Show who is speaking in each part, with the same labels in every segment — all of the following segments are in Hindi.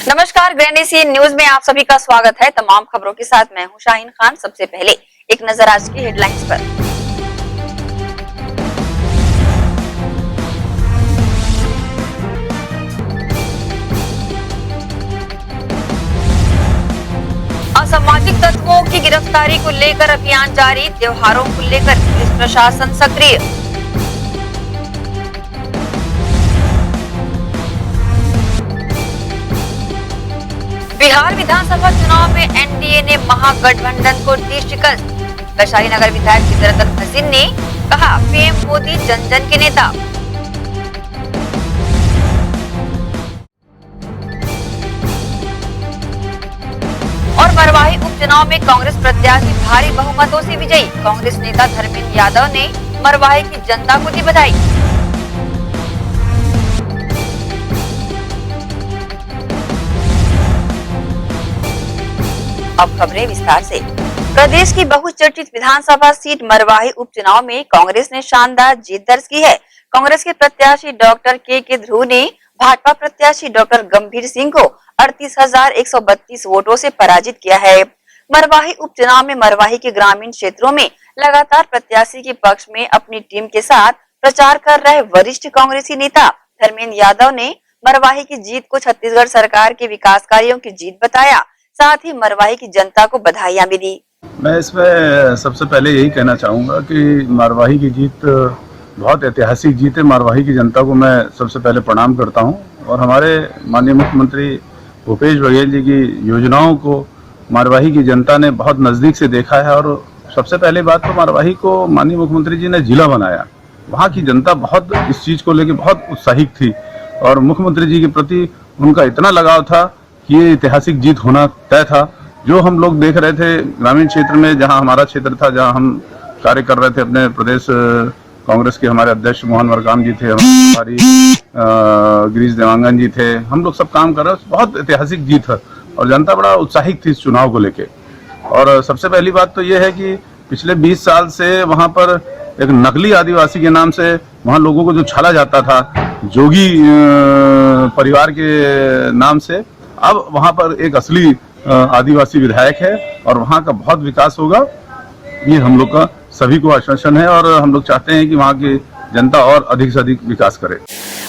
Speaker 1: नमस्कार, ग्रैंड एशियन न्यूज में आप सभी का स्वागत है। तमाम खबरों के साथ मैं हूं शाहीन खान। सबसे पहले एक नजर आज की हेडलाइंस पर। असामाजिक तत्वों की गिरफ्तारी को लेकर अभियान जारी। त्योहारों को लेकर पुलिस प्रशासन सक्रिय। बिहार विधानसभा चुनाव में एनडीए ने महागठबंधन को दी शिकस्त। वैशाली नगर विधायक विद्यारतन भसीन ने कहा, पीएम मोदी जन जन के नेता। और मरवाही उपचुनाव में कांग्रेस प्रत्याशी भारी बहुमतों से विजयी। कांग्रेस नेता धर्मेंद्र यादव ने मरवाही की जनता को दी बधाई। अब खबरें विस्तार से। प्रदेश की बहुचर्चित विधानसभा सीट मरवाही उपचुनाव में कांग्रेस ने शानदार जीत दर्ज की है। कांग्रेस के प्रत्याशी डॉक्टर के ध्रुव ने भाजपा प्रत्याशी डॉक्टर गंभीर सिंह को 38,132 वोटों से पराजित किया है। मरवाही उपचुनाव में मरवाही के ग्रामीण क्षेत्रों में लगातार प्रत्याशी के पक्ष में अपनी टीम के साथ प्रचार कर रहे वरिष्ठ कांग्रेसी नेता धर्मेंद्र यादव ने मरवाही की जीत को छत्तीसगढ़ सरकार के विकास कार्यों की जीत बताया। साथ ही मरवाही की जनता को बधाइयां भी दी।
Speaker 2: मैं इसमें सबसे पहले यही कहना चाहूँगा कि मरवाही की जीत बहुत ऐतिहासिक जीत है। मरवाही की जनता को मैं सबसे पहले प्रणाम करता हूँ और हमारे माननीय मुख्यमंत्री भूपेश बघेल जी की योजनाओं को मरवाही की जनता ने बहुत नज़दीक से देखा है। और सबसे पहले बात तो मरवाही को माननीय मुख्यमंत्री जी ने जिला बनाया। वहाँ की जनता बहुत इस चीज़ को लेकर बहुत उत्साहित थी और मुख्यमंत्री जी के प्रति उनका इतना लगाव था कि ये ऐतिहासिक जीत होना तय था। जो हम लोग देख रहे थे ग्रामीण क्षेत्र में, जहां हमारा क्षेत्र था, जहां हम कार्य कर रहे थे, अपने प्रदेश कांग्रेस के हमारे अध्यक्ष मोहन मरकाम जी थे, हमारी गिरीश देवांगन जी थे, हम लोग सब काम कर रहे थे। बहुत ऐतिहासिक जीत है और जनता बड़ा उत्साहित थी इस चुनाव को लेके। और सबसे पहली बात तो ये है कि पिछले 20 साल से वहाँ पर एक नकली आदिवासी के नाम से वहाँ लोगों को जो छाला जाता था, जोगी परिवार के नाम से, अब वहाँ पर एक असली आदिवासी विधायक है और वहाँ का बहुत विकास होगा। ये हम लोग का सभी को आश्वासन है और हम लोग चाहते हैं कि वहाँ की जनता और अधिक से अधिक विकास करे।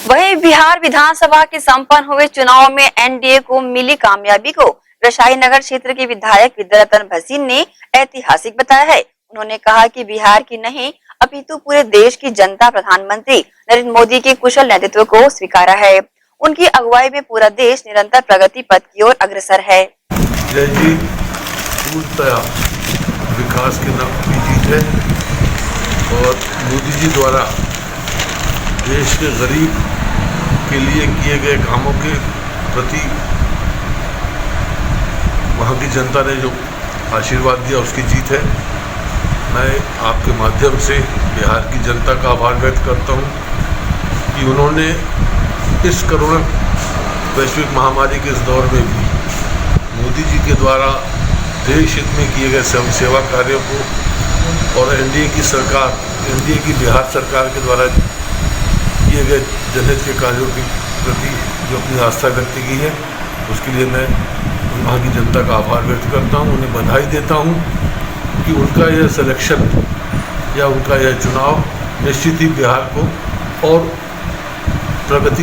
Speaker 1: वहीं बिहार विधानसभा के संपन्न हुए चुनाव में एनडीए को मिली कामयाबी को वैशाली नगर क्षेत्र के विधायक विद्यारतन भसीन ने ऐतिहासिक बताया है। उन्होंने कहा कि बिहार की नहीं अपितु पूरे देश की जनता प्रधानमंत्री नरेंद्र मोदी के कुशल नेतृत्व को स्वीकारा है। उनकी अगुवाई में पूरा देश निरंतर प्रगति पथ की ओर अग्रसर है।
Speaker 3: जय जी पूर्णतया विकास की जीत है और मोदी जी द्वारा देश के गरीब के लिए किए गए कामों के प्रति वहाँ की जनता ने जो आशीर्वाद दिया उसकी जीत है। मैं आपके माध्यम से बिहार की जनता का आभार व्यक्त करता हूँ कि उन्होंने इस कोरोना वैश्विक महामारी के इस दौर में भी मोदी जी के द्वारा देश हित में किए गए सेवा कार्यों को और एनडीए की सरकार, एनडीए की बिहार सरकार के द्वारा किए गए जनहित के कार्यों के प्रति जो अपनी आस्था व्यक्त की है, उसके लिए मैं वहाँ की जनता का आभार व्यक्त करता हूँ। उन्हें बधाई देता हूँ कि उनका यह सिलेक्शन या उनका यह चुनाव निश्चित ही बिहार को और प्रगति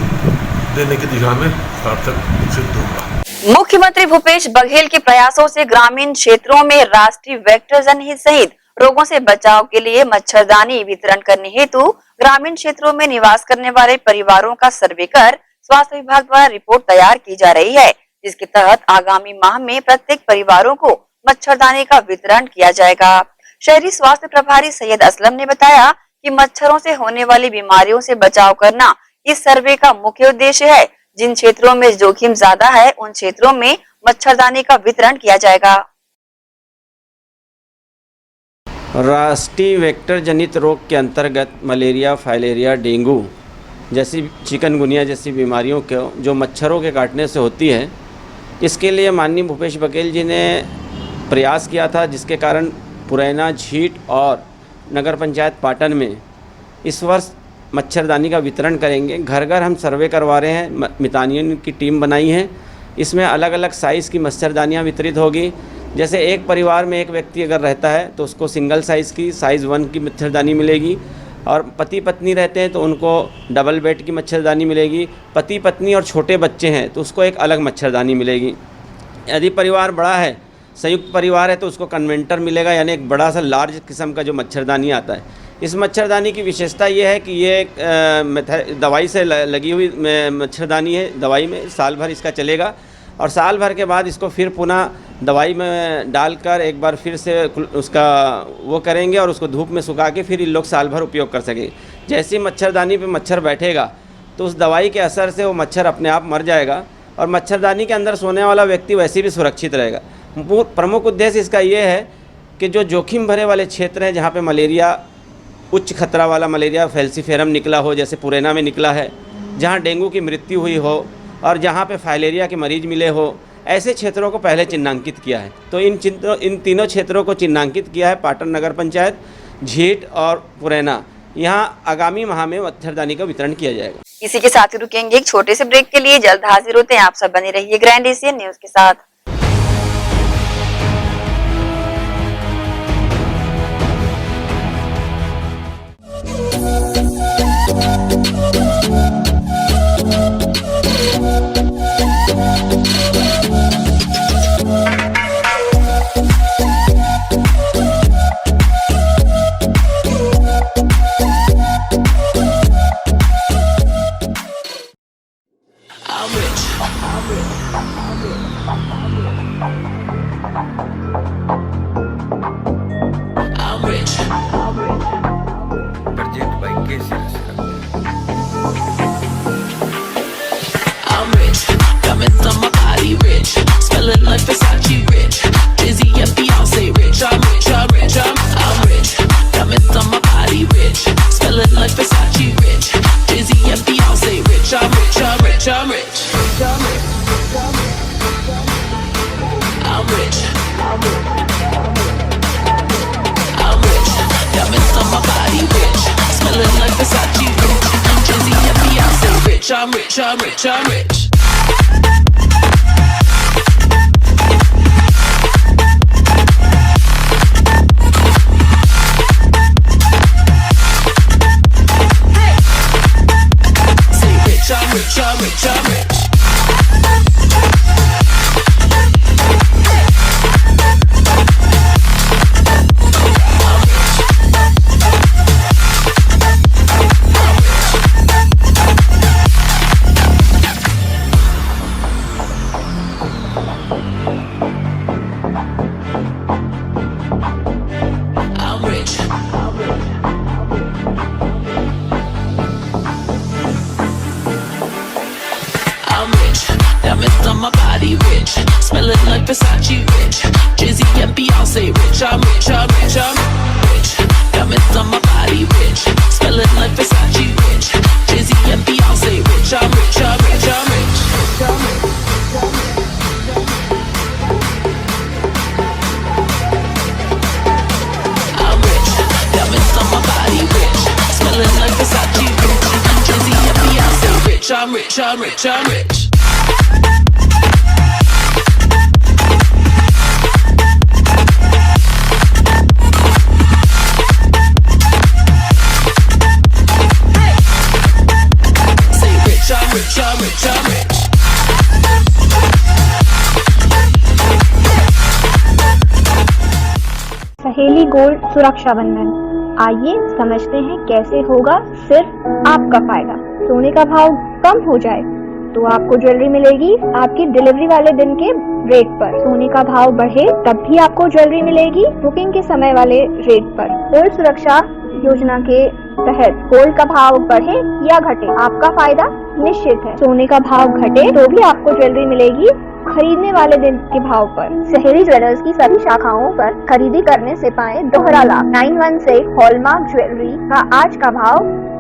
Speaker 3: देने की दिशा में सार्थक सिद्ध होगा।
Speaker 1: मुख्यमंत्री भूपेश बघेल के प्रयासों से ग्रामीण क्षेत्रों में राष्ट्रीय वेक्टर जनहित सहित रोगों से बचाव के लिए मच्छरदानी वितरण करने हेतु ग्रामीण क्षेत्रों में निवास करने वाले परिवारों का सर्वे कर स्वास्थ्य विभाग द्वारा रिपोर्ट तैयार की जा रही है, जिसके तहत आगामी माह में प्रत्येक परिवारों को मच्छरदानी का वितरण किया जाएगा। शहरी स्वास्थ्य प्रभारी सैयद असलम ने बताया कि मच्छरों से होने वाली बीमारियों से बचाव करना इस सर्वे का मुख्य उद्देश्य है। जिन क्षेत्रों में जोखिम ज्यादा है उन क्षेत्रों में मच्छरदानी का वितरण किया जाएगा।
Speaker 4: राष्ट्रीय वेक्टर जनित रोग के अंतर्गत मलेरिया, फाइलेरिया, डेंगू जैसी चिकनगुनिया जैसी बीमारियों को जो मच्छरों के काटने से होती है, इसके लिए माननीय भूपेश बघेल जी ने प्रयास किया था, जिसके कारण पुरैना, झीट और नगर पंचायत पाटन में इस वर्ष मच्छरदानी का वितरण करेंगे। घर घर हम सर्वे करवा रहे हैं, मितानियों की टीम बनाई है इसमें अलग अलग साइज़ की मच्छरदानियाँ वितरित होगी। जैसे एक परिवार में एक व्यक्ति अगर रहता है तो उसको सिंगल साइज़ की साइज़ 1 की मच्छरदानी मिलेगी, और पति पत्नी रहते हैं तो उनको डबल बेड की मच्छरदानी मिलेगी। पति पत्नी और छोटे बच्चे हैं तो उसको एक अलग मच्छरदानी मिलेगी। यदि परिवार बड़ा है, संयुक्त परिवार है, तो उसको कन्वेंटर मिलेगा, यानी एक बड़ा सा लार्ज किस्म का जो मच्छरदानी आता है। इस मच्छरदानी की विशेषता ये है कि ये दवाई से लगी हुई मच्छरदानी है। दवाई में साल भर इसका चलेगा, और साल भर के बाद इसको फिर पुनः दवाई में डालकर एक बार फिर से उसका वो करेंगे और उसको धूप में सुखा के फिर इन लोग साल भर उपयोग कर सकेंगे। जैसे मच्छरदानी पे मच्छर बैठेगा तो उस दवाई के असर से वो मच्छर अपने आप मर जाएगा, और मच्छरदानी के अंदर सोने वाला व्यक्ति वैसे भी सुरक्षित रहेगा। प्रमुख उद्देश्य इसका ये है कि जो जोखिम भरे वाले क्षेत्र हैं, जहाँ पे मलेरिया, उच्च खतरा वाला मलेरिया फैल्सीफेरम निकला हो, जैसे पुरैना में निकला है, जहाँ डेंगू की मृत्यु हुई हो, और जहाँ पे फाइलेरिया के मरीज मिले हो, ऐसे क्षेत्रों को पहले चिन्हांकित किया है। तो इन तीनों क्षेत्रों को चिन्हांकित किया है पाटन नगर पंचायत, झीट और पुरैना। यहाँ आगामी माह में मच्छरदानी का वितरण किया जाएगा।
Speaker 1: इसी के साथ ही रुकेंगे एक छोटे से ब्रेक के लिए, जल्द हाजिर होते हैं। आप सब बने रहिए ग्रैंड एशियन न्यूज के साथ।
Speaker 5: I'm rich, I'm rich, I'm rich. Say rich, I'm rich, I'm rich, I'm rich. On my body rich, smelling like Versace rich. Jay-Z and Beyonce rich. I'm rich, I'm rich, I'm rich. Diamonds on my body rich, smelling like Versace rich. Jay-Z and Beyonce rich. I'm rich, I'm rich, I'm rich. I'm rich, diamonds on my body rich, smelling like Versace rich. Jay-Z and Beyonce rich. I'm rich, I'm rich, I'm rich. I'm rich, I'm rich, I'm rich.
Speaker 6: सहेली गोल्ड सुरक्षा बंधन। आइए समझते हैं कैसे होगा सिर्फ आपका फायदा। सोने का भाव कम हो जाए तो आपको ज्वेलरी मिलेगी आपकी डिलीवरी वाले दिन के रेट पर। सोने का भाव बढ़े तब भी आपको ज्वेलरी मिलेगी बुकिंग के समय वाले रेट पर। गोल्ड सुरक्षा योजना के तहत गोल्ड का भाव बढ़े या घटे आपका फायदा निश्चित है। सोने का भाव घटे तो भी आपको ज्वेलरी मिलेगी खरीदने वाले दिन के भाव पर। सहेली ज्वेलर्स की सभी शाखाओं पर खरीदी करने से पाए दोहरा लाभ। 916 हॉलमार्क ज्वेलरी का आज का भाव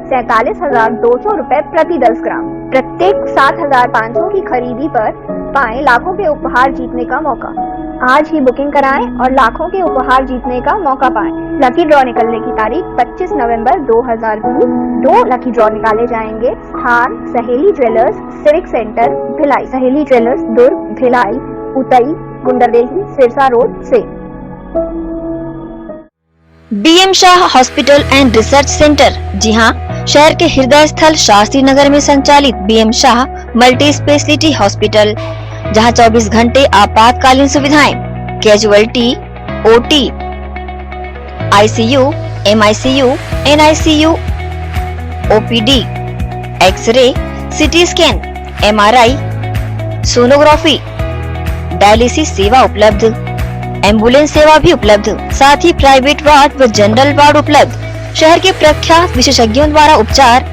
Speaker 6: 47,200 रूपए प्रति 10 ग्राम। प्रत्येक 7,500 की खरीदी पर पाए लाखों के उपहार जीतने का मौका। आज ही बुकिंग कराएं और लाखों के उपहार जीतने का मौका पाएं। लकी ड्रॉ निकलने की तारीख 25 नवंबर 2020। 2 लकी ड्रॉ निकाले जाएंगे। स्थान सहेली jewellers, civic centre, Bhilai. Saheli jewellers Durg, Bhilai, Utai, Gunderdehi, Sirsa road से।
Speaker 1: BM Shah hospital and research centre, जी हाँ, शहर के हृदय स्थल शास्त्री नगर में संचालित BM Shah multi speciality hospital, जहां 24 घंटे आपातकालीन सुविधाएं, casualty, OT, ICU, MICU, NICU, OPD, x ray, CT scan, MRI, sonography, dialysis सेवा उपलब्ध, एम्बुलेंस सेवा भी उपलब्ध, साथ ही प्राइवेट वार्ड व जनरल वार्ड उपलब्ध। शहर के प्रख्यात विशेषज्ञों द्वारा उपचार।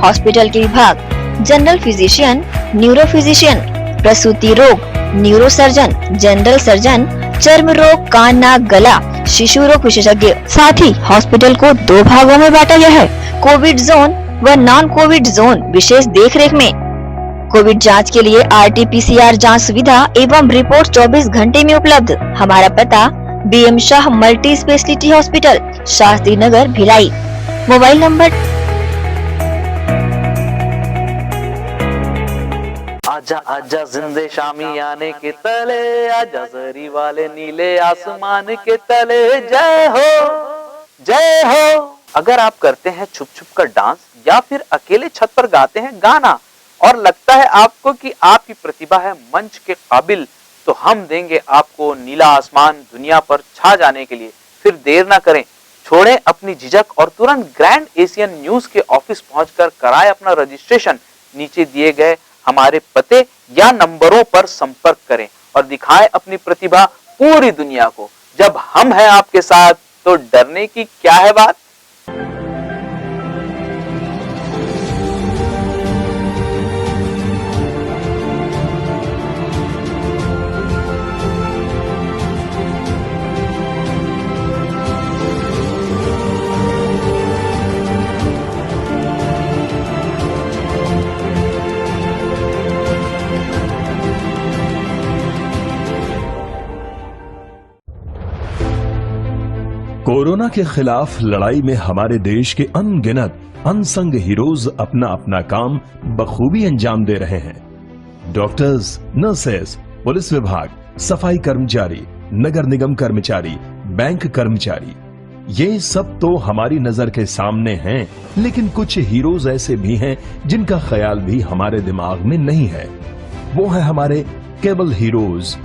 Speaker 1: हॉस्पिटल के विभाग: जनरल फिजिशियन, न्यूरो फिजिशियन, प्रसूति रोग, न्यूरो सर्जन, जनरल सर्जन, चर्म रोग, कान, नाक, गला, शिशु रोग विशेषज्ञ। साथ ही हॉस्पिटल को 2 भागों में बांटा गया है, कोविड जोन व नॉन कोविड जोन। विशेष देखरेख में कोविड जांच के लिए RT-PCR जांच सुविधा एवं रिपोर्ट 24 घंटे में उपलब्ध। हमारा पता: BM Shah multi speciality hospital, Shastri Nagar, Bhilai. Mobile number:
Speaker 7: आजा आजा जिंदे शामी आने के तले, आजा जरी वाले नीले आसमान के तले। जय हो जय हो। अगर आप करते हैं छुप छुप कर डांस या फिर अकेले छत पर गाते हैं गाना और लगता है आपको कि आपकी प्रतिभा है मंच के काबिल, तो हम देंगे आपको नीला आसमान दुनिया पर छा जाने के लिए। फिर देर ना करें, छोड़ें अपनी झिझक और तुरंत ग्रैंड एशियन न्यूज के ऑफिस पहुंचकर कराएं अपना रजिस्ट्रेशन। नीचे दिए गए हमारे पते या नंबरों पर संपर्क करें और दिखाएं अपनी प्रतिभा पूरी दुनिया को। जब हम हैं आपके साथ तो डरने की क्या है बात।
Speaker 8: कोरोना के खिलाफ लड़ाई में हमारे देश के अनगिनत अनसंग हीरोज अपना अपना काम बखूबी अंजाम दे रहे हैं। डॉक्टर्स, नर्सेस, पुलिस विभाग, सफाई कर्मचारी, नगर निगम कर्मचारी, बैंक कर्मचारी, ये सब तो हमारी नजर के सामने हैं, लेकिन कुछ हीरोज ऐसे भी हैं जिनका ख्याल भी हमारे दिमाग में नहीं है। वो है हमारे केबल हीरोज।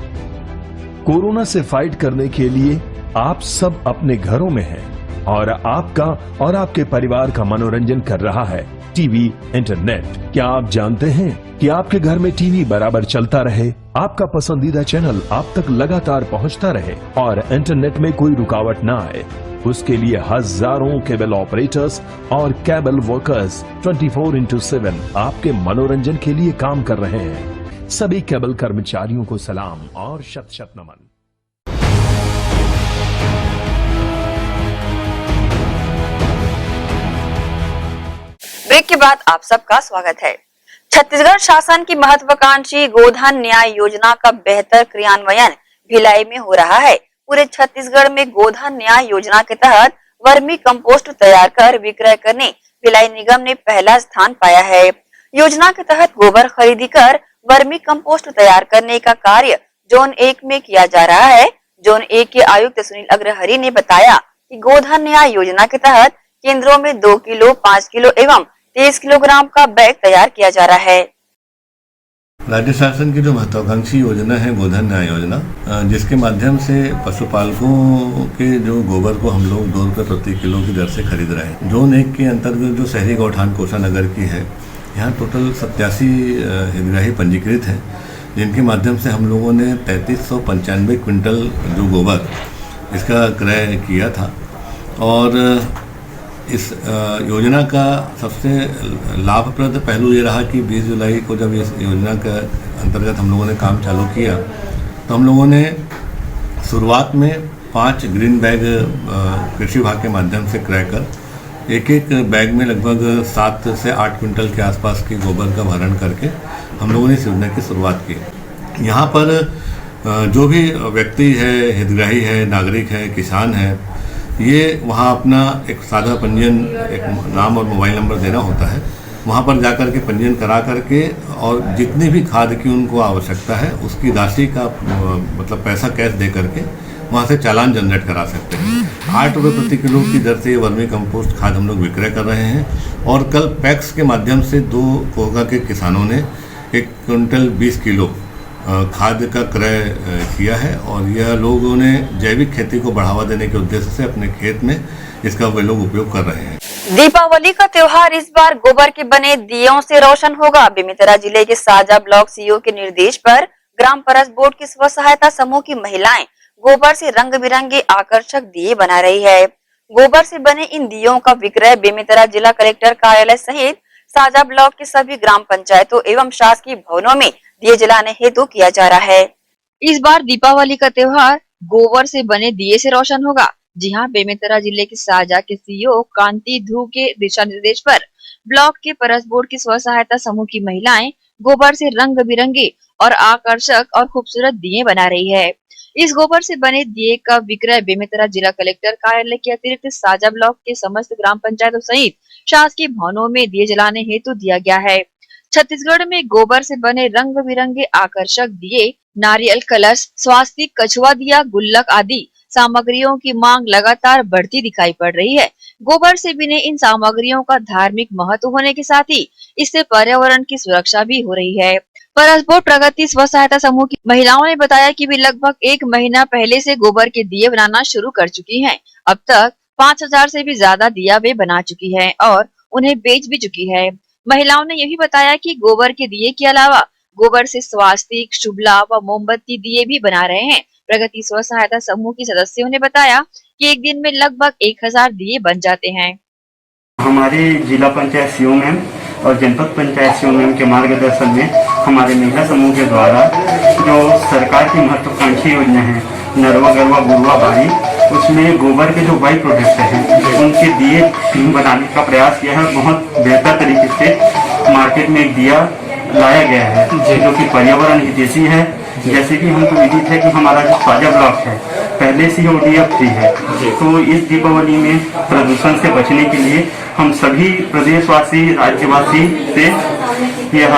Speaker 8: कोरोना से फाइट करने के लिए आप सब अपने घरों में हैं और आपका और आपके परिवार का मनोरंजन कर रहा है टीवी, इंटरनेट। क्या आप जानते हैं कि आपके घर में टीवी बराबर चलता रहे, आपका पसंदीदा चैनल आप तक लगातार पहुंचता रहे और इंटरनेट में कोई रुकावट ना आए? उसके लिए हजारों केबल ऑपरेटर्स और केबल वर्कर्स 24/7 आपके मनोरंजन के लिए काम कर रहे हैं। सभी केबल कर्मचारियों को सलाम और शत शत नमन।
Speaker 1: ब्रेक के बाद आप सबका स्वागत है। छत्तीसगढ़ शासन की महत्वाकांक्षी गोधन न्याय योजना का बेहतर क्रियान्वयन भिलाई में हो रहा है। पूरे छत्तीसगढ़ में गोधन न्याय योजना के तहत वर्मी कंपोस्ट तैयार कर विक्रय करने भिलाई निगम ने पहला स्थान पाया है। योजना के तहत गोबर खरीदी कर वर्मी कंपोस्ट तैयार करने का कार्य जोन 1 में किया जा रहा है। जोन 1 के आयुक्त सुनील अग्रहरि ने बताया कि गोधन न्याय योजना के तहत केंद्रों में 2 किलो, 5 किलो एवं 30 किलोग्राम का बैग तैयार किया जा रहा है।
Speaker 9: राज्य शासन की जो महत्वाकांक्षी योजना है गोधन न्याय योजना, जिसके माध्यम से पशुपालकों के जो गोबर को हम लोग 2 रुपये प्रति किलो की दर से खरीद रहे हैं। जोन 1 के अंतर्गत जो शहरी गौठान कोषानगर की है, यहाँ टोटल 87 हितग्राही पंजीकृत हैं, जिनके माध्यम से हम लोगों ने 3395 क्विंटल जो गोबर इसका क्रय किया था। और इस योजना का सबसे लाभप्रद पहलू ये रहा कि 20 जुलाई को जब इस योजना के अंतर्गत हम लोगों ने काम चालू किया, तो हम लोगों ने शुरुआत में 5 ग्रीन बैग कृषि विभाग के माध्यम से क्रय कर एक बैग में लगभग 7 से 8 क्विंटल के आसपास की गोबर का भरण करके हम लोगों ने इस योजना की शुरुआत की। यहाँ पर जो भी व्यक्ति है, हितग्राही है, नागरिक है, किसान है, ये वहाँ अपना एक सादा पंजीयन, एक नाम और मोबाइल नंबर देना होता है। वहाँ पर जाकर के पंजीयन करा करके और जितनी भी खाद की उनको आवश्यकता है उसकी राशि का मतलब पैसा कैश दे करके वहाँ से चालान जनरेट करा सकते हैं। 8 रुपये प्रति किलो की दर से वर्मी कंपोस्ट खाद हम लोग विक्रय कर रहे हैं और कल पैक्स के माध्यम से 2 कोगा के किसानों ने 1 क्विंटल 20 किलो खाद का क्रय किया है और यह लोगों ने जैविक खेती को बढ़ावा देने के उद्देश्य से अपने खेत में इसका वे लोग उपयोग कर रहे हैं।
Speaker 1: दीपावली का त्योहार इस बार गोबर के बने दियों से रोशन होगा। बेमेतरा जिले के साजा ब्लॉक सीईओ के निर्देश पर ग्राम परस बोर्ड की स्व सहायता समूह की महिलाएं गोबर से रंग बिरंगे आकर्षक दिए बना रही है। गोबर से बने इन दियों का विक्रय बेमेतरा जिला कलेक्टर कार्यालय सहित साजा ब्लॉक के सभी ग्राम पंचायतों एवं शासकीय भवनों में दिए जलाने हेतु किया जा रहा है। इस बार दीपावली का त्योहार गोबर से बने दिए से रोशन होगा। जी हां, बेमेतरा जिले के साजा के सीईओ कांति धू के दिशा निर्देश पर ब्लॉक के परस बोर्ड की स्व सहायता समूह की महिलाएं गोबर से रंग बिरंगे और आकर्षक और खूबसूरत दिए बना रही है। इस गोबर से बने दिए का विक्रय बेमेतरा जिला कलेक्टर कार्यालय के अतिरिक्त साजा ब्लॉक के समस्त ग्राम पंचायतों सहित शासकीय भवनों में दिए जलाने हेतु दिया गया है। छत्तीसगढ़ में गोबर से बने रंग बिरंगे आकर्षक दिए, नारियल कलश, स्वास्तिक, कछुआ दिया, गुल्लक आदि सामग्रियों की मांग लगातार बढ़ती दिखाई पड़ रही है। गोबर से बने इन सामग्रियों का धार्मिक महत्व होने के साथ ही इससे पर्यावरण की सुरक्षा भी हो रही है। परसपोर्ट प्रगति स्व सहायता समूह की महिलाओं ने बताया कि वे लगभग 1 महीना पहले से गोबर के दिए बनाना शुरू कर चुकी हैं। अब तक 5000 से भी ज्यादा दिया वे बना चुकी है और उन्हें बेच भी चुकी है। महिलाओं ने यही बताया कि गोबर के दिए के अलावा गोबर से स्वास्तिक, शुभ लाभ व मोमबत्ती दिए भी बना रहे हैं। प्रगति स्व सहायता समूह की सदस्यों ने बताया कि एक दिन में लगभग 1000 दिए बन जाते हैं।
Speaker 10: हमारे जिला पंचायत सीईओ मैम और जनपद पंचायत सीईओ मैम के मार्गदर्शन में हमारे महिला समूह के द्वारा जो सरकार की महत्वाकांक्षी योजना है नरवा गरवा गुरुआ बाड़ी, उसमें गोबर के जो बाई प्रोडक्ट हैं उनके दिए बनाने का प्रयास किया है। बहुत बेहतर तरीके से मार्केट में एक दिया लाया गया है जो कि पर्यावरण हितैषी है। जैसे कि हमको विदित है कि हमारा जो साजा ब्लॉक है पहले से ODF फ्री है, तो इस दीपावली में प्रदूषण से बचने के लिए हम सभी प्रदेशवासी, राज्यवासी से यह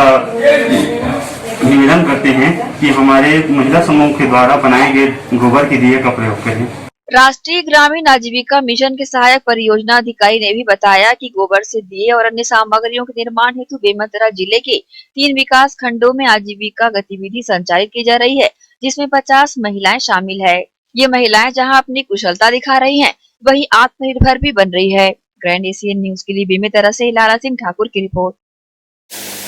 Speaker 10: निवेदन करते हैं कि हमारे महिला समूह के द्वारा बनाए गए गोबर के दिए का प्रयोग करें।
Speaker 1: राष्ट्रीय ग्रामीण आजीविका मिशन के सहायक परियोजना अधिकारी ने भी बताया कि गोबर से दिए और अन्य सामग्रियों के निर्माण हेतु बेमेतरा जिले के 3 विकास खंडों में आजीविका गतिविधि संचालित की जा रही है, जिसमें 50 महिलाएं शामिल है। ये महिलाएं जहां अपनी कुशलता दिखा रही हैं, वहीं आत्मनिर्भर भी बन रही है। ग्रैंड एशियन न्यूज के लिए बेमेतरा से लाला सिंह ठाकुर की रिपोर्ट।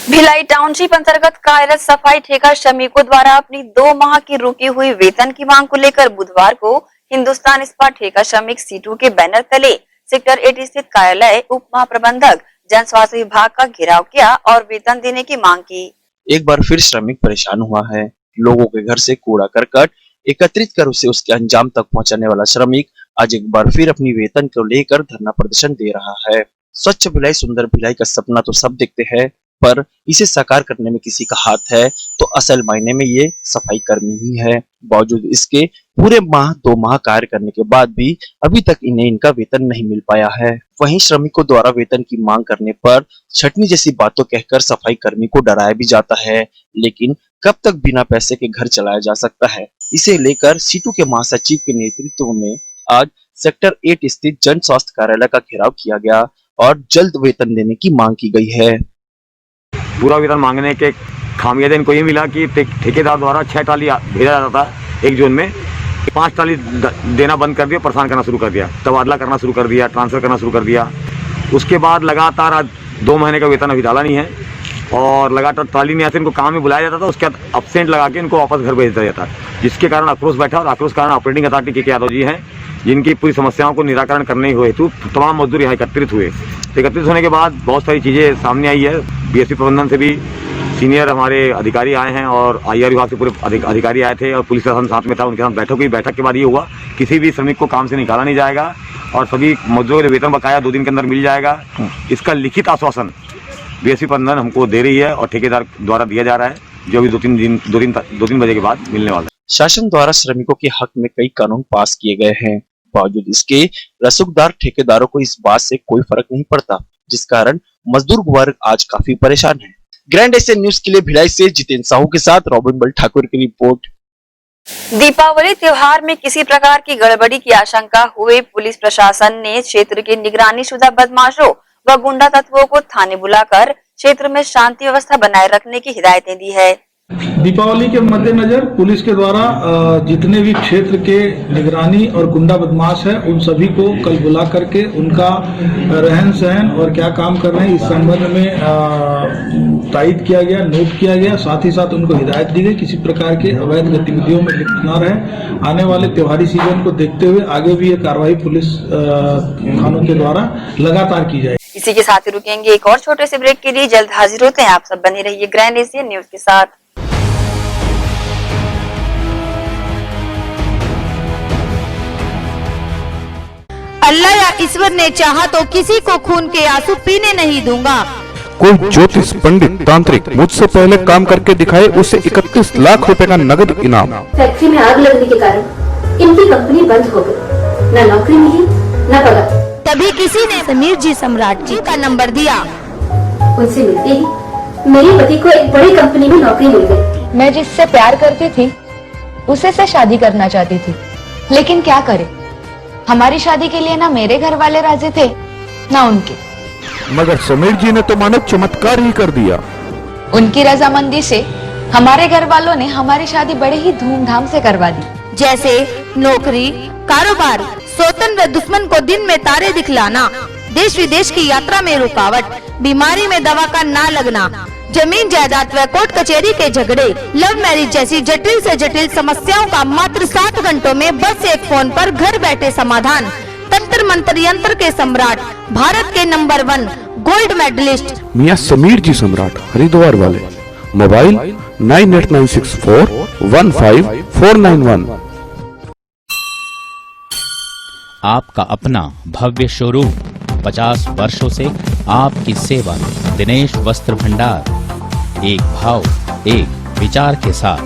Speaker 1: भिलाई टाउनशिप अंतर्गत कार्यरत सफाई ठेका श्रमिकों द्वारा अपनी 2 माह की रुकी हुई वेतन की मांग को लेकर बुधवार को हिंदुस्तान इस्पात ठेका श्रमिक सीटू के बैनर तले सेक्टर 8 स्थित कार्यालय उप महाप्रबंधक जन स्वास्थ्य विभाग का घेराव किया और वेतन देने की मांग की।
Speaker 11: एक बार फिर श्रमिक परेशान हुआ है। लोगों के घर से कूड़ा करकट एकत्रित कर उसे उसके अंजाम तक पहुंचाने वाला श्रमिक आज एक बार फिर अपनी वेतन को लेकर धरना प्रदर्शन दे रहा है। स्वच्छ भिलाई, सुंदर भिलाई का सपना तो सब देखते हैं, पर इसे साकार करने में किसी का हाथ है तो असल मायने में ये सफाई कर्मी ही है। बावजूद इसके पूरे 2 माह कार्य करने के बाद भी अभी तक इन्हें इनका वेतन नहीं मिल पाया है। वहीं श्रमिकों द्वारा वेतन की मांग करने पर छटनी जैसी बातों कहकर सफाई कर्मी को डराया भी जाता है, लेकिन कब तक बिना पैसे के घर चलाया जा सकता है। इसे लेकर सीटू के महासचिव के नेतृत्व में आज सेक्टर 8 स्थित जन स्वास्थ्य कार्यालय का घेराव किया गया और जल्द वेतन देने की मांग की गई है।
Speaker 12: पूरा वेतन मांगने के खामियाजा इनको ये मिला कि ठेकेदार द्वारा 6 ट्राली भेजा जाता था 1 जून में, 5 ट्राली देना बंद कर दिया, परेशान करना शुरू कर दिया, तबादला करना शुरू कर दिया, ट्रांसफर करना शुरू कर दिया। उसके बाद लगातार आज 2 महीने का वेतन अभी डाला नहीं है और लगातार ट्राली में ऐसे इनको काम में बुलाया जाता था, उसके बाद अब्सेंट लगा के इनको वापस घर भेज दिया जाता, जिसके कारण आक्रोश बैठा और आक्रोश कारण ऑपरेटिंग अथॉरिटी के यादव जी हैं, जिनकी पूरी समस्याओं को निराकरण करने हेतु तमाम मजदूर यहाँ एकत्रित हुए। एकत्रित होने के बाद बहुत सारी चीज़ें सामने आई है। बीएसपी प्रबंधन से भी सीनियर हमारे अधिकारी आए हैं और IR विभाग से पूरे अधिकारी आए थे और पुलिस प्रशासन साथ में था, उनके साथ बैठक हुई। बैठक के बाद ये हुआ किसी भी श्रमिक को काम से निकाला नहीं जाएगा और सभी मजदूरों को वेतन बकाया 2 दिन के अंदर मिल जाएगा। इसका लिखित आश्वासन बीएसपी प्रबंधन हमको दे रही है और ठेकेदार द्वारा दिया जा रहा है, जो अभी 2-3 बजे के बाद मिलने वाला है।
Speaker 11: शासन द्वारा श्रमिकों के हक में कई कानून पास किए गए हैं, बावजूद इसके रसूखदार ठेकेदारों को इस बात से कोई फर्क नहीं पड़ता, जिस कारण मजदूर वर्ग आज काफी परेशान है। ग्रैंड एशियन न्यूज के लिए भिलाई से जितेंद्र साहू के साथ रॉबिन बल ठाकुर की रिपोर्ट।
Speaker 1: दीपावली त्योहार में किसी प्रकार की गड़बड़ी की आशंका हुए पुलिस प्रशासन ने क्षेत्र के निगरानी शुदा बदमाशों व गुंडा तत्वों को थाने बुलाकर क्षेत्र में शांति व्यवस्था बनाए रखने की हिदायतें दी है।
Speaker 13: दीपावली के मद्देनजर पुलिस के द्वारा जितने भी क्षेत्र के निगरानी और गुंडा बदमाश है उन सभी को कल बुला करके उनका रहन सहन और क्या काम कर रहे हैं इस संबंध में तायद किया गया, नोट किया गया। साथ ही साथ उनको हिदायत दी गई किसी प्रकार के अवैध गतिविधियों में लिप्त न रहे। आने वाले त्योहारी सीजन को देखते हुए आगे भी ये कार्रवाई पुलिस थानों के द्वारा लगातार की जाएगी।
Speaker 1: इसी के साथ ही रुकेंगे एक और छोटे से ब्रेक के लिए, जल्द हाजिर होते हैं। आप सब बने रहिए ग्रैंड एशियन न्यूज के साथ।
Speaker 14: अल्लाह या ईश्वर ने चाहा तो किसी को खून के आंसू पीने नहीं दूंगा।
Speaker 15: कोई ज्योतिष पंडित तांत्रिक मुझसे पहले काम करके दिखाए, उसे 31 लाख रुपए का नगद इनाम।
Speaker 16: फैक्ट्री में आग लगने के कारण इनकी कंपनी बंद हो गई, न नौकरी मिली न पगार।
Speaker 14: तभी किसी ने समीर जी सम्राट जी का नंबर दिया।
Speaker 16: उनसे मिलते ही मेरे पति को एक बड़ी कंपनी में नौकरी मिल गई।
Speaker 17: मैं जिससे प्यार करती थी उसे से शादी करना चाहती थी, लेकिन क्या करे, हमारी शादी के लिए ना मेरे घर वाले राजी थे ना उनके।
Speaker 15: मगर समीर जी ने तो मानो चमत्कार ही कर दिया।
Speaker 17: उनकी रजामंदी से हमारे घर वालों ने हमारी शादी बड़े ही धूमधाम से करवा दी।
Speaker 14: जैसे नौकरी, कारोबार, स्वतंत्र दुश्मन को दिन में तारे दिखलाना, देश विदेश की यात्रा में रुकावट, बीमारी में दवा का ना लगना, जमीन जायदाद व कोर्ट कचहरी के झगड़े, लव मैरिज जैसी जटिल से जटिल समस्याओं का मात्र 60 घंटों में बस एक फोन पर घर बैठे समाधान। तंत्र मंत्र यंत्र के सम्राट, भारत के नंबर 1 गोल्ड मेडलिस्ट
Speaker 15: मियां समीर जी सम्राट, हरिद्वार वाले। मोबाइल 9896415491।
Speaker 18: आपका अपना भव्य शोरूम 50 वर्षों से आपकी सेवा में। दिनेश वस्त्र भंडार, एक भाव एक विचार के साथ।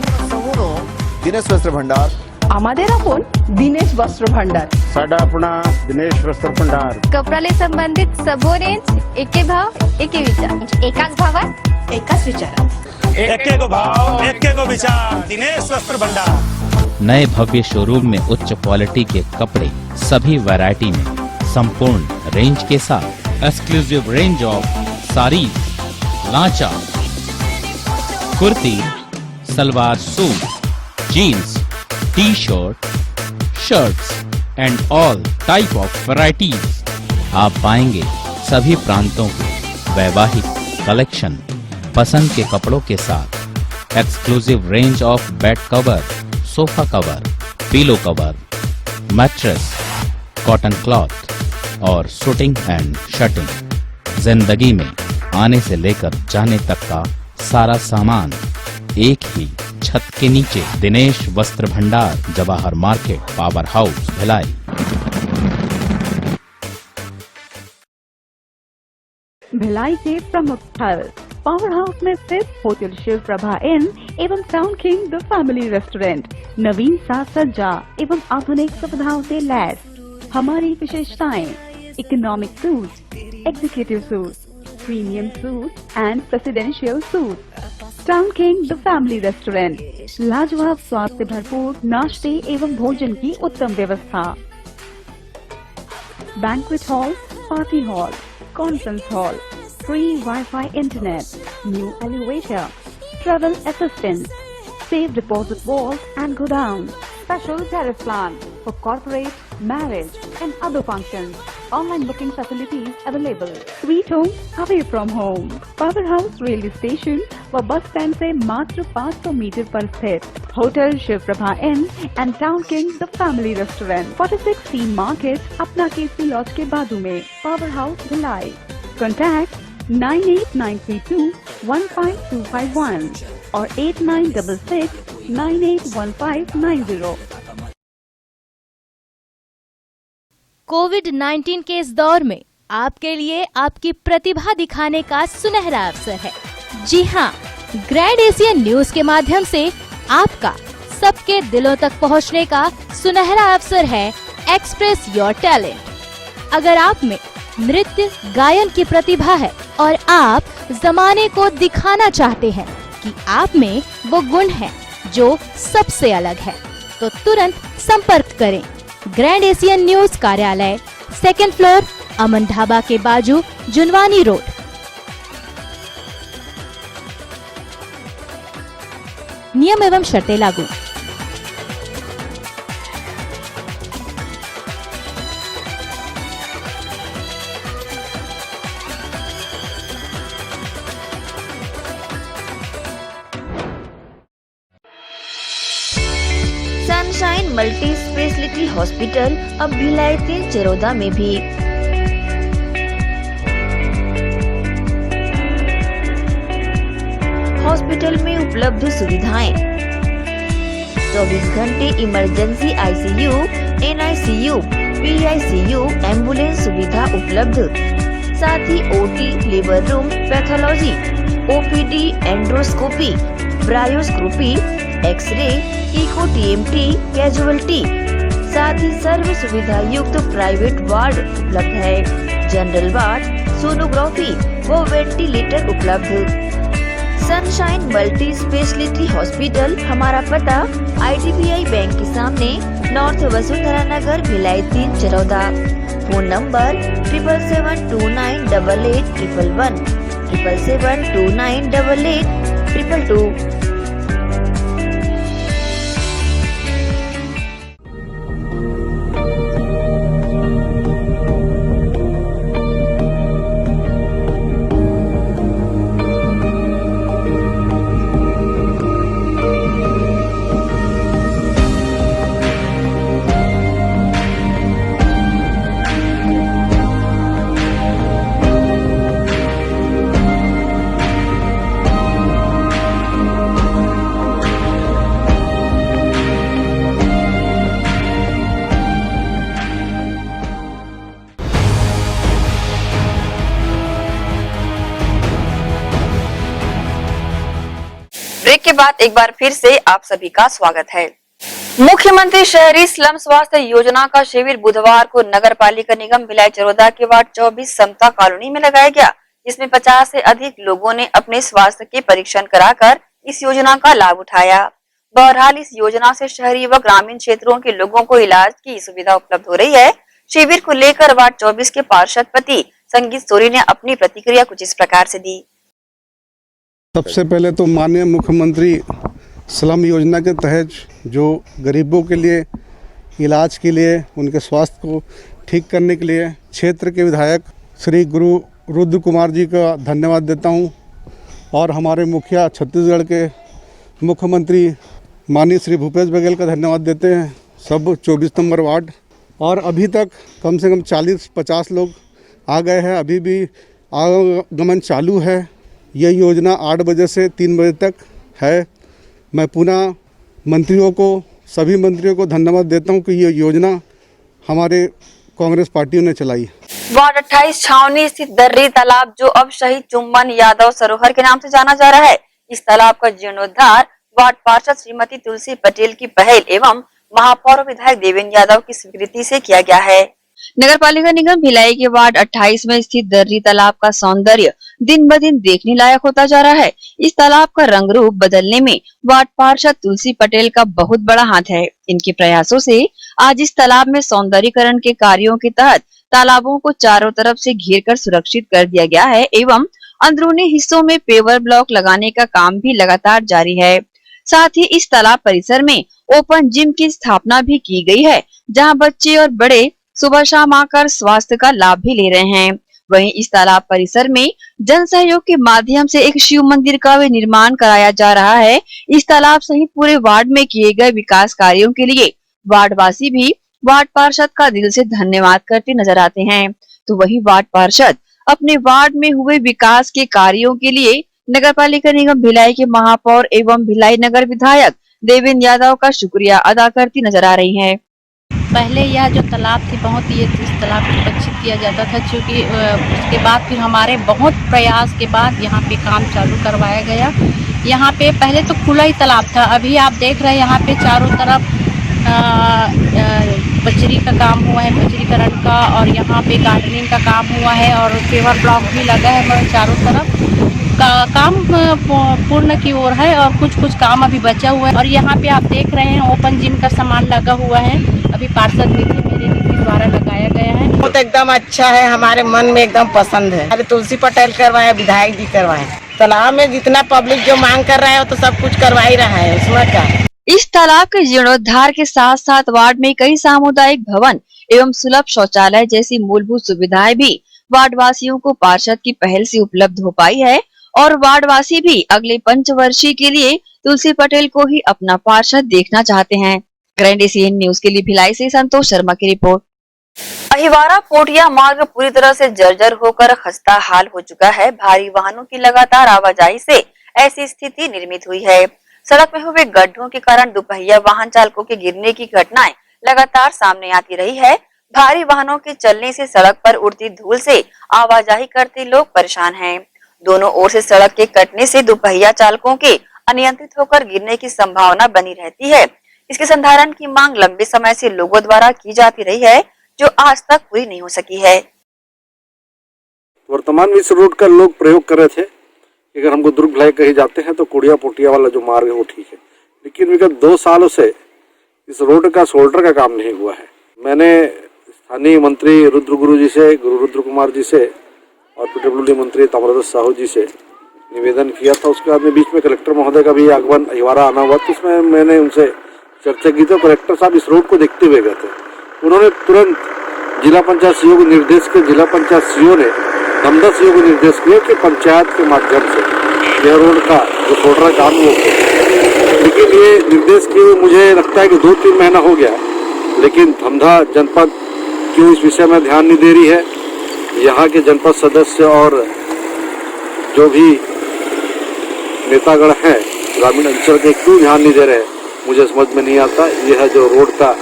Speaker 19: दिनेश वस्त्र भंडार
Speaker 20: আমাদের আপন दिनेश वस्त्र भंडार।
Speaker 19: साडा अपना दिनेश वस्त्र भंडार।
Speaker 21: कपडाले संबंधित सबो रेंज एके भाव एके विचार, एकाच भावात एकाच विचारात,
Speaker 22: एके को भाव एके को विचार। दिनेश वस्त्र भंडार।
Speaker 18: नए भव्य शोरूम में उच्च क्वालिटी के कपड़े सभी वैरायटी में, संपूर्ण रेंज के साथ। Exclusive range of saris, lancha, kurti, salwar suit, jeans, T shirt, shirts and all type of varieties. आप पाएंगे सभी प्रांतों के वैवाहिक कलेक्शन पसंद के कपड़ों के साथ। Exclusive range of bed cover, sofa cover, pillow cover, mattress, cotton cloth और शूटिंग एंड शर्टिंग। जिंदगी में आने से लेकर जाने तक का सारा सामान एक ही छत के नीचे। दिनेश वस्त्र भंडार, Jawahar market, power house, Bhilai.
Speaker 23: Bhilai के प्रमुख स्थल पावर हाउस में स्थित होटल शिव प्रभा इन एवं town king the family restaurant नवीन साज सज्जा एवं आधुनिक सुविधाओं से लैस। हमारी विशेषताएं: economic suite, executive suite, premium suite and presidential suite. Town king the family restaurant, लाजवाब स्वाद से भरपूर नाश्ते एवं भोजन की उत्तम व्यवस्था। Banquet hall, party hall, conference hall, free wifi internet, new elevator, travel assistant, safe deposit walls and godown, special tariff plan for corporate, marriage and other functions. Online booking facilities available. Sweet home away from home. Power House railway station व बस स्टैंड से मात्र 500 मीटर पर स्थित hotel Shiv Prabha inn and town king the family restaurant, 46 C market, अपना केसी लॉज के बाजू में। Power house Bhilai. कॉन्टैक्ट 9892152251 और 8966981590।
Speaker 24: कोविड-19 के इस दौर में आपके लिए आपकी प्रतिभा दिखाने का सुनहरा अवसर है। जी हाँ, ग्रैंड एशियन न्यूज के माध्यम से आपका सबके दिलों तक पहुंचने का सुनहरा अवसर है एक्सप्रेस योर टैलेंट। अगर आप में नृत्य गायन की प्रतिभा है और आप जमाने को दिखाना चाहते हैं कि आप में वो गुण है जो सबसे अलग है, तो तुरंत संपर्क करें ग्रैंड एशियन न्यूज कार्यालय, 2nd फ्लोर, अमन ढाबा के बाजू, जुनवानी रोड। नियम एवं शर्तें लागू।
Speaker 1: सनशाइन मल्टी स्पेशलिटी हॉस्पिटल अब भिलाई 3 चरोदा में भी। हॉस्पिटल में उपलब्ध सुविधाएं 24 घंटे emergency ICU, NICU, PICU, ambulance सुविधा उपलब्ध, साथ ही OT, labour room, pathology, OPD, endoscopy, bronchoscopy, x ray, echo TMT, casualty, साथ ही सर्व सुविधा युक्त प्राइवेट वार्ड उपलब्ध है। जनरल वार्ड, सोनोग्राफी व वेंटिलेटर उपलब्ध। सनशाइन मल्टी स्पेशलिटी हॉस्पिटल, हमारा पता IDBI बैंक के सामने, north Vasundhara Nagar, Bhilai 3 Charoda. Phone number 77298811, 77298822। Break के बाद एक बार फिर से आप सभी का स्वागत है। मुख्यमंत्री शहरी स्लम स्वास्थ्य योजना का शिविर बुधवार को नगर पालिका निगम भिलाई चरोदा के वार्ड 24 समता कॉलोनी में लगाया गया, जिसमें 50 से अधिक लोगों ने अपने स्वास्थ्य के परीक्षण कराकर इस योजना का लाभ उठाया। बहरहाल इस योजना से शहरी व ग्रामीण क्षेत्रों के लोगों को इलाज की सुविधा उपलब्ध हो रही है। शिविर को लेकर वार्ड 24 के पार्षद पति संगीत सोरी ने अपनी प्रतिक्रिया कुछ इस प्रकार से दी।
Speaker 2: सबसे पहले तो माननीय मुख्यमंत्री स्लम योजना के तहत जो गरीबों के लिए इलाज के लिए, उनके स्वास्थ्य को ठीक करने के लिए क्षेत्र के विधायक श्री गुरु रुद्र कुमार जी का धन्यवाद देता हूं, और हमारे मुखिया छत्तीसगढ़ के मुख्यमंत्री माननीय श्री भूपेश बघेल का धन्यवाद देते हैं। सब 24 नंबर वार्ड, और अभी तक कम से कम 40-50 लोग आ गए हैं, अभी भी आवागमन चालू है। यह योजना 8 बजे से 3 बजे तक है। मैं पुनः मंत्रियों को, सभी मंत्रियों को धन्यवाद देता हूं कि यह योजना हमारे कांग्रेस पार्टियों ने चलाई।
Speaker 1: वार्ड 28 छावनी स्थित दर्री तालाब, जो अब शहीद चुम्बन यादव सरोवर के नाम से जाना जा रहा है, इस तालाब का जीर्णोद्धार वार्ड पार्षद श्रीमती तुलसी पटेल की पहल एवं महापौर और विधायक देवेंद्र यादव की स्वीकृति से किया गया है। नगर पालिका निगम भिलाई के वार्ड 28 में स्थित दर्री तालाब का सौंदर्य दिन ब दिन देखने लायक होता जा रहा है। इस तालाब का रंग रूप बदलने में वार्ड पार्षद तुलसी पटेल का बहुत बड़ा हाथ है। इनके प्रयासों से आज इस तालाब में सौंदर्यीकरण के कार्यों के तहत तालाबों को चारों तरफ से घेर कर सुरक्षित कर दिया गया है एवं अंदरूनी हिस्सों में पेवर ब्लॉक लगाने का काम भी लगातार जारी है। साथ ही इस तालाब परिसर में ओपन जिम की स्थापना भी की गई है, जहां बच्चे और बड़े सुबह शाम आकर स्वास्थ्य का लाभ भी ले रहे हैं। वहीं इस तालाब परिसर में जन सहयोग के माध्यम से एक शिव मंदिर का भी निर्माण कराया जा रहा है। इस तालाब सहित पूरे वार्ड में किए गए विकास कार्यों के लिए वार्ड वासी भी वार्ड पार्षद का दिल से धन्यवाद करते नजर आते हैं। तो वही वार्ड पार्षद अपने वार्ड में हुए विकास के कार्यों के लिए नगर पालिका निगम भिलाई के महापौर एवं भिलाई नगर विधायक देवेंद्र यादव का शुक्रिया अदा करती नजर आ रही है।
Speaker 3: पहले यह जो तालाब थी बहुत ही इस तालाब को सुरक्षित किया जाता था, क्योंकि उसके बाद फिर हमारे बहुत प्रयास के बाद यहाँ पे काम चालू करवाया गया। यहाँ पे पहले तो खुला ही तालाब था, अभी आप देख रहे हैं यहाँ पे चारों तरफ बजरी का काम हुआ है, बजरीकरण का, और यहाँ पे गार्डनिंग का काम हुआ है और पेवर ब्लॉक भी लगा है, मगर चारों तरफ का काम पूर्ण की ओर है और कुछ काम अभी बचा हुआ है। और यहाँ पे आप देख रहे हैं ओपन जिम का सामान लगा हुआ है, अभी पार्षद निधि मेरे द्वारा लगाया गया है।
Speaker 4: बहुत एकदम अच्छा है, हमारे मन में एकदम पसंद है। अरे तुलसी पटेल करवाए, विधायक जी करवाए, तालाब में जितना पब्लिक जो मांग कर रहा है तो सब कुछ करवा ही रहा है, उसमें क्या।
Speaker 1: इस तालाब के जीर्णोद्धार के साथ साथ वार्ड में कई सामुदायिक भवन एवं सुलभ शौचालय जैसी मूलभूत सुविधाएं भी वार्ड वासियों को पार्षद की पहल से उपलब्ध हो पाई है और वार्ड वासी भी अगले पंचवर्षीय के लिए तुलसी पटेल को ही अपना पार्षद देखना चाहते हैं। ग्रैंड एशियन न्यूज के लिए भिलाई से संतोष शर्मा की रिपोर्ट। अहिवारा पोटिया मार्ग पूरी तरह से जर्जर होकर खस्ता हाल हो चुका है। भारी वाहनों की लगातार आवाजाही से ऐसी स्थिति निर्मित हुई है। सड़क में हुए गड्ढों के कारण दुपहिया वाहन चालकों के गिरने की घटनाएं लगातार सामने आती रही है। भारी वाहनों के चलने से सड़क पर उड़ती धूल से आवाजाही करते लोग परेशान हैं। दोनों ओर से सड़क के कटने से दुपहिया चालकों के अनियंत्रित होकर गिरने की संभावना बनी रहती है। इसके संधारण की मांग लंबे समय से लोगों द्वारा की जाती रही है, जो आज तक पूरी नहीं हो सकी है।
Speaker 2: वर्तमान में इस रोड का लोग प्रयोग कर रहे थे। अगर हमको दुर्ग भिलाई कहीं जाते हैं तो कोड़िया पोटिया वाला जो मार्ग है वो ठीक है, लेकिन विगत 2 सालों से इस रोड का शोल्डर का काम नहीं हुआ है। मैंने स्थानीय मंत्री रुद्र जी से, गुरु रुद्र कुमार जी से और पीडब्ल्यूडी मंत्री ताम्रध्वज साहू जी से निवेदन किया था। उसके बाद में बीच में कलेक्टर महोदय का भी आगमन अहिवारा आना हुआ, तो उसमें मैंने उनसे चर्चा की थी। कलेक्टर साहब इस रोड को देखते हुए गए थे। उन्होंने तुरंत जिला पंचायत सीओ को निर्देश किया, जिला पंचायत सीओ ने धमदा सीओ को निर्देश किया कि पंचायत के माध्यम से यह रोड का जो शोल्डर काम वो, लेकिन ये निर्देश किए मुझे लगता है कि 2-3 महीना हो गया, लेकिन धमदा जनपद क्यों इस विषय में ध्यान नहीं दे रही है। यहाँ के जनपद सदस्य और जो भी नेतागण हैं ग्रामीण अंचल के क्यों ध्यान नहीं दे रहे, मुझे समझ में नहीं आता। यह जो रोड का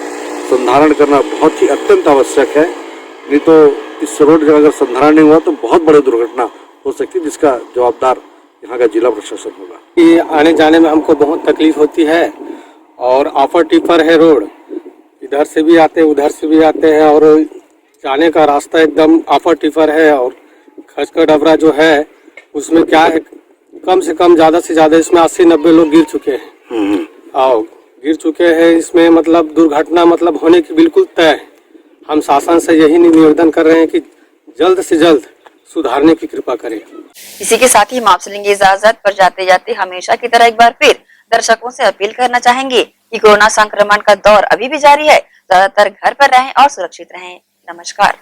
Speaker 2: संधारण करना बहुत ही अत्यंत आवश्यक है, नहीं तो इस रोड का अगर संधारण नहीं हुआ तो बहुत बड़ी दुर्घटना हो सकती है, जिसका जवाबदार यहाँ का जिला प्रशासन होगा।
Speaker 5: ये आने जाने में हमको बहुत तकलीफ होती है और ऑफर टिपर है रोड, इधर से भी आते हैं उधर से भी आते हैं और जाने का रास्ता एकदम ऑफर टिपर है। और खचका डबरा जो है उसमें क्या है, कम से कम ज़्यादा से ज़्यादा इसमें 80-90 लोग गिर चुके हैं और गिर चुके हैं। इसमें मतलब दुर्घटना मतलब होने की बिल्कुल तय है। हम शासन से यही निवेदन कर रहे हैं कि जल्द से जल्द सुधारने की कृपा करें।
Speaker 1: इसी के साथ ही हम आपसे लेंगे इजाजत, पर जाते जाते हमेशा की तरह एक बार फिर दर्शकों से अपील करना चाहेंगे कि कोरोना संक्रमण का दौर अभी भी जारी है। ज्यादातर घर पर रहें और सुरक्षित रहें। नमस्कार।